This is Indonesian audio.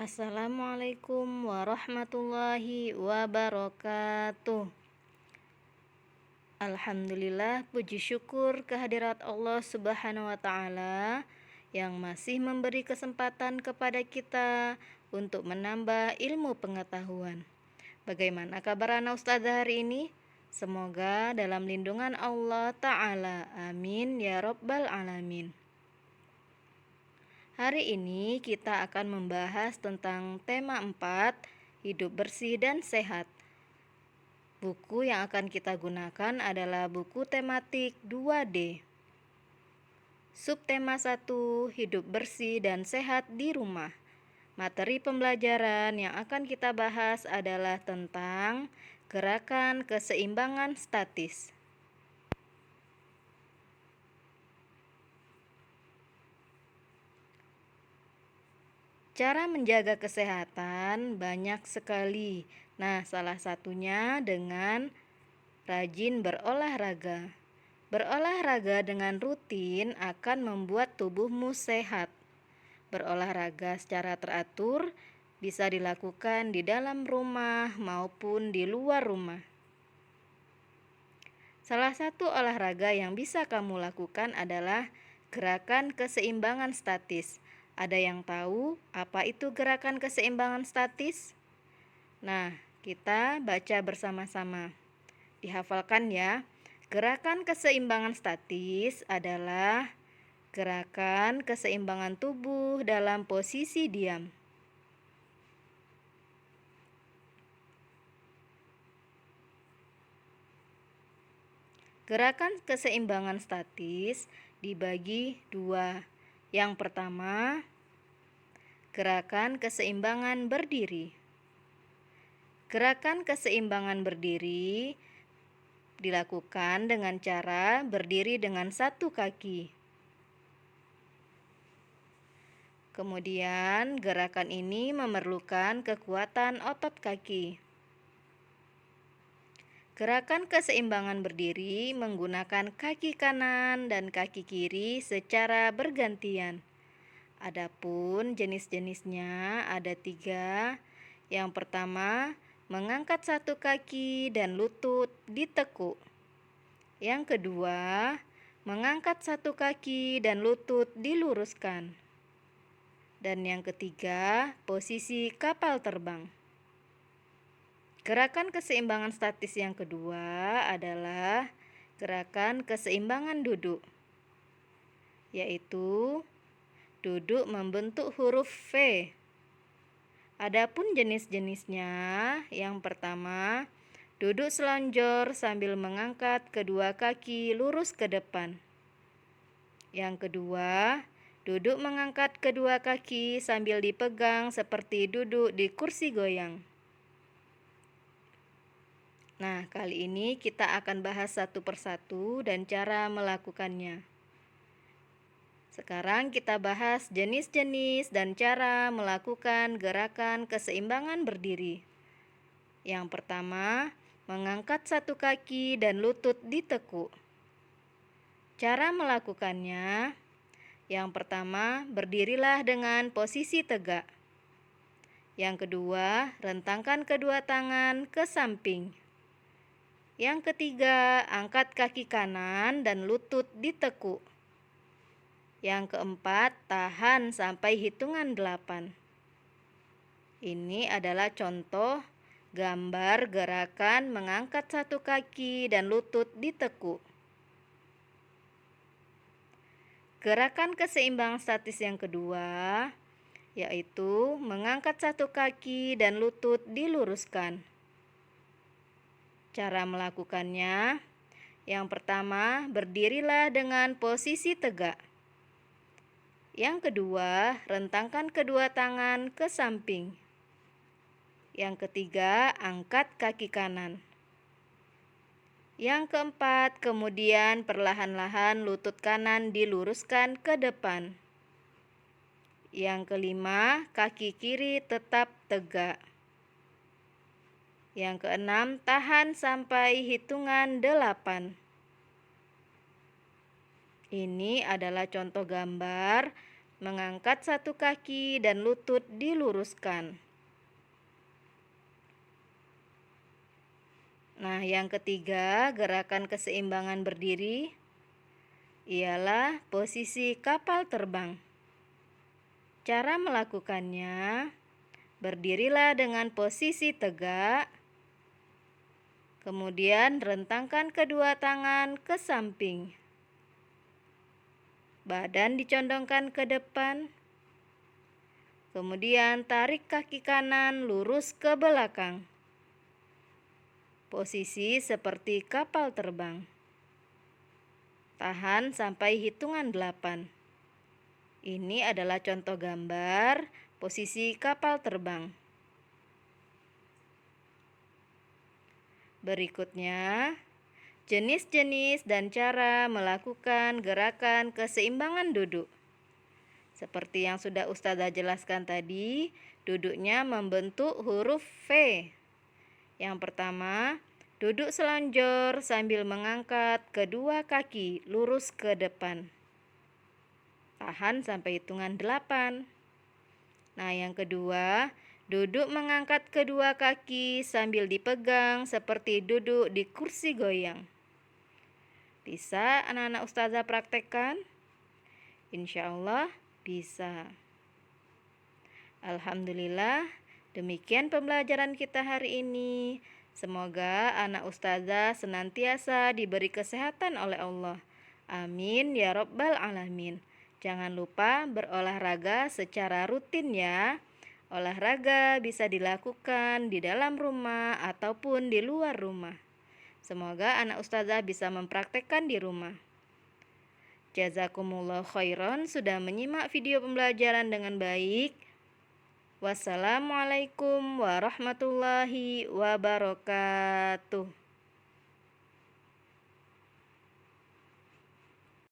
Assalamualaikum warahmatullahi wabarakatuh. Alhamdulillah, puji syukur kehadirat Allah Subhanahu wa Ta'ala yang masih memberi kesempatan kepada kita untuk menambah ilmu pengetahuan. Bagaimana kabar anak ustazah hari ini? Semoga dalam lindungan Allah Ta'ala. Amin ya Rabbal Alamin. Hari ini kita akan membahas tentang tema 4, hidup bersih dan sehat. Buku yang akan kita gunakan adalah buku tematik 2D. Subtema 1, hidup bersih dan sehat di rumah. Materi pembelajaran yang akan kita bahas adalah tentang gerakan keseimbangan statis. Cara menjaga kesehatan banyak sekali. Nah, salah satunya dengan rajin berolahraga. Berolahraga dengan rutin akan membuat tubuhmu sehat. Berolahraga secara teratur bisa dilakukan di dalam rumah maupun di luar rumah. Salah satu olahraga yang bisa kamu lakukan adalah gerakan keseimbangan statis. Ada yang tahu apa itu gerakan keseimbangan statis? Nah, kita baca bersama-sama. Dihafalkan ya. Gerakan keseimbangan statis adalah gerakan keseimbangan tubuh dalam posisi diam. Gerakan keseimbangan statis dibagi dua. Yang pertama, gerakan keseimbangan berdiri. Gerakan keseimbangan berdiri dilakukan dengan cara berdiri dengan satu kaki. Kemudian, gerakan ini memerlukan kekuatan otot kaki. Gerakan keseimbangan berdiri menggunakan kaki kanan dan kaki kiri secara bergantian. Adapun jenis-jenisnya ada 3. Yang pertama, mengangkat satu kaki dan lutut ditekuk. Yang kedua, mengangkat satu kaki dan lutut diluruskan. Dan yang ketiga, posisi kapal terbang. Gerakan keseimbangan statis yang kedua adalah gerakan keseimbangan duduk, yaitu duduk membentuk huruf V. Adapun jenis-jenisnya, yang pertama, duduk selonjor sambil mengangkat kedua kaki lurus ke depan. Yang kedua, duduk mengangkat kedua kaki sambil dipegang seperti duduk di kursi goyang. Nah, kali ini kita akan bahas satu persatu dan cara melakukannya. Sekarang kita bahas jenis-jenis dan cara melakukan gerakan keseimbangan berdiri. Yang pertama, mengangkat satu kaki dan lutut ditekuk. Cara melakukannya, yang pertama, berdirilah dengan posisi tegak. Yang kedua, rentangkan kedua tangan ke samping. Yang ketiga, angkat kaki kanan dan lutut ditekuk. Yang keempat, tahan sampai hitungan 8. Ini adalah contoh gambar gerakan mengangkat satu kaki dan lutut ditekuk. Gerakan keseimbangan statis yang kedua, yaitu mengangkat satu kaki dan lutut diluruskan. Cara melakukannya, yang pertama, berdirilah dengan posisi tegak. Yang kedua, rentangkan kedua tangan ke samping. Yang ketiga, angkat kaki kanan. Yang keempat, kemudian perlahan-lahan lutut kanan diluruskan ke depan. Yang kelima, kaki kiri tetap tegak. Yang keenam, tahan sampai hitungan 8. Ini adalah contoh gambar mengangkat satu kaki dan lutut diluruskan. Nah, yang ketiga, gerakan keseimbangan berdiri ialah posisi kapal terbang. Cara melakukannya, berdirilah dengan posisi tegak, kemudian rentangkan kedua tangan ke samping. Badan dicondongkan ke depan, kemudian tarik kaki kanan lurus ke belakang. Posisi seperti kapal terbang. Tahan sampai hitungan 8. Ini adalah contoh gambar posisi kapal terbang. Berikutnya, jenis-jenis dan cara melakukan gerakan keseimbangan duduk. Seperti yang sudah Ustazah jelaskan tadi, duduknya membentuk huruf V. Yang pertama, duduk selonjor sambil mengangkat kedua kaki lurus ke depan. Tahan sampai hitungan 8. Nah, yang kedua, duduk mengangkat kedua kaki sambil dipegang seperti duduk di kursi goyang. Bisa anak-anak Ustazah praktekkan? Insya Allah bisa. Alhamdulillah, demikian pembelajaran kita hari ini. Semoga anak Ustazah senantiasa diberi kesehatan oleh Allah. Amin ya Rabbal Alamin. Jangan lupa berolahraga secara rutin ya. Olahraga bisa dilakukan di dalam rumah ataupun di luar rumah. Semoga anak Ustazah bisa mempraktekkan di rumah. Jazakumullah khairan sudah menyimak video pembelajaran dengan baik. Wassalamualaikum warahmatullahi wabarakatuh.